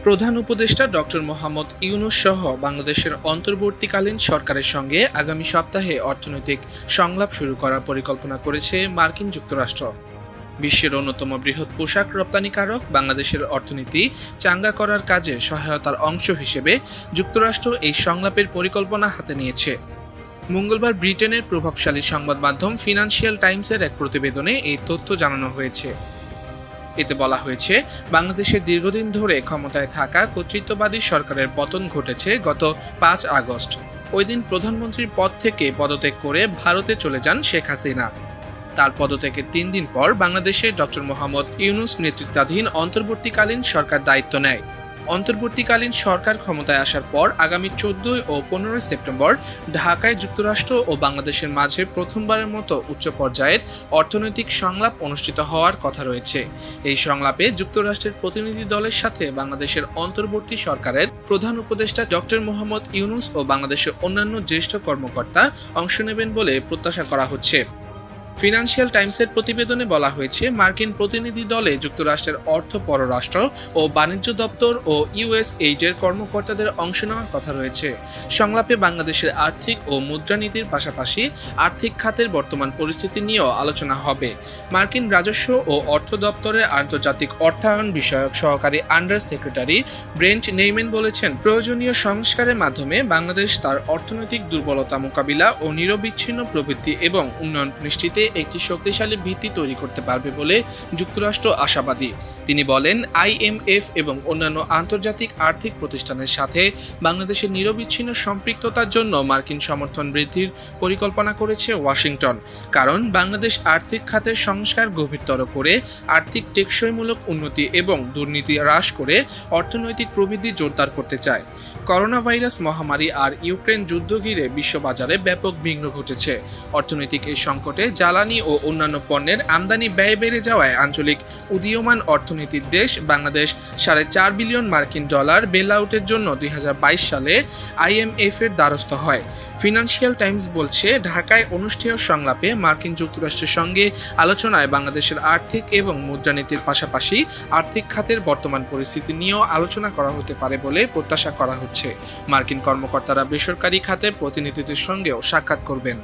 প্রধান উপদেষ্টা ডক্টর মোহাম্মদ ইউনূস সহ বাংলাদেশের অন্তর্বর্তীকালীন সরকারের সঙ্গে আগামী সপ্তাহে অর্থনৈতিক সংলাপ শুরু করার পরিকল্পনা করেছে মার্কিন যুক্তরাষ্ট্র। বিশ্বের অন্যতম বৃহৎ পোশাক রপ্তানিকারক বাংলাদেশের অর্থনীতি চাঙ্গা করার কাজে সহায়তার অংশ হিসেবে যুক্তরাষ্ট্র এই সংলাপের পরিকল্পনা হাতে নিয়েছে। মঙ্গলবার ব্রিটেনের প্রভাবশালী সংবাদ মাধ্যম ফিনান্সিয়াল টাইমসের এক প্রতিবেদনে এই তথ্য জানানো হয়েছে। এতে বলা হয়েছে, বাংলাদেশের দীর্ঘদিন ধরে ক্ষমতায় থাকা কর্তৃত্ববাদী সরকারের পতন ঘটেছে গত ৫ আগস্ট। ওই দিন প্রধানমন্ত্রীর পদ থেকে পদত্যাগ করে ভারতে চলে যান শেখ হাসিনা। তার পদত্যাগের ৩ দিন পর বাংলাদেশে ডক্টর মোহাম্মদ ইউনূস নেতৃত্বাধীন অন্তর্বর্তীকালীন সরকার দায়িত্ব নেয়। অন্তর্বর্তীকালীন সরকার ক্ষমতায় আসার পর আগামী ১৪ ও ১৫ সেপ্টেম্বর ঢাকায় যুক্তরাষ্ট্র ও বাংলাদেশের মাঝে প্রথমবারের মতো উচ্চ পর্যায়ের অর্থনৈতিক সংলাপ অনুষ্ঠিত হওয়ার কথা রয়েছে। এই সংলাপে যুক্তরাষ্ট্রের প্রতিনিধি দলের সাথে বাংলাদেশের অন্তর্বর্তী সরকারের প্রধান উপদেষ্টা ডক্টর মোহাম্মদ ইউনূস ও বাংলাদেশের অন্যান্য জ্যেষ্ঠ কর্মকর্তা অংশ নেবেন বলে প্রত্যাশা করা হচ্ছে। ফিনান্সিয়াল টাইমসের প্রতিবেদনে বলা হয়েছে, মার্কিন প্রতিনিধি দলে যুক্তরাষ্ট্রের অর্থ, পররাষ্ট্র ও বাণিজ্য দপ্তর ও ইউএসএইডের কর্মকর্তাদের অংশ নেওয়ার কথা রয়েছে। সংলাপে বাংলাদেশের আর্থিক ও মুদ্রানীতির পাশাপাশি আর্থিক খাতের বর্তমান পরিস্থিতি নিয়েও আলোচনা হবে। মার্কিন রাজস্ব ও অর্থ দপ্তরের আন্তর্জাতিক অর্থায়ন বিষয়ক সহকারী আন্ডার সেক্রেটারি ব্রেন্ট নেইম্যান বলেছেন, প্রয়োজনীয় সংস্কারের মাধ্যমে বাংলাদেশ তার অর্থনৈতিক দুর্বলতা মোকাবিলা ও নিরবিচ্ছিন্ন প্রবৃদ্ধি এবং উন্নয়ন নিশ্চিতে একটি শক্তিশালী ভিত্তি তৈরি করতে পারবে বলে যুক্তরাষ্ট্র আশাবাদী। তিনি বলেন, আইএমএফ এবং অন্যান্য আন্তর্জাতিক আর্থিক প্রতিষ্ঠানের সাথে বাংলাদেশের নিরবিচ্ছিন্ন সম্পৃক্ততার জন্য মার্কিন সমর্থন বৃদ্ধির পরিকল্পনা করেছে ওয়াশিংটন। কারণ বাংলাদেশ আর্থিক খাতের সংস্কার গভীরতর করে আর্থিক টেকসইমূলক উন্নতি এবং দুর্নীতি হ্রাস করে অর্থনৈতিক প্রবৃদ্ধি জোরদার করতে চায়। করোনা ভাইরাস মহামারী আর ইউক্রেন যুদ্ধ ঘিরে বিশ্ববাজারে ব্যাপক বিঘ্ন ঘটেছে। অর্থনৈতিক এই সংকটে জ্বালানি ও অন্যান্য পণ্যের আমদানি ব্যয় বেড়ে যাওয়ায় আঞ্চলিক উদীয়মান অর্থনীতির দেশ বাংলাদেশ $4.5 বিলিয়ন মার্কিন ডলার বেল আউটের জন্য ২০২২ সালে আইএমএফ এর দ্বারস্থ হয়। ফিনান্সিয়াল টাইমস বলছে, ঢাকায় অনুষ্ঠেয় সংলাপে মার্কিন যুক্তরাষ্ট্রের সঙ্গে আলোচনায় বাংলাদেশের আর্থিক এবং মুদ্রানীতির পাশাপাশি আর্থিক খাতের বর্তমান পরিস্থিতি নিয়েও আলোচনা করা হতে পারে বলে প্রত্যাশা করা হচ্ছে। মার্কিন কর্মকর্তারা বেসরকারি খাতের প্রতিনিধিদের সঙ্গেও সাক্ষাৎ করবেন।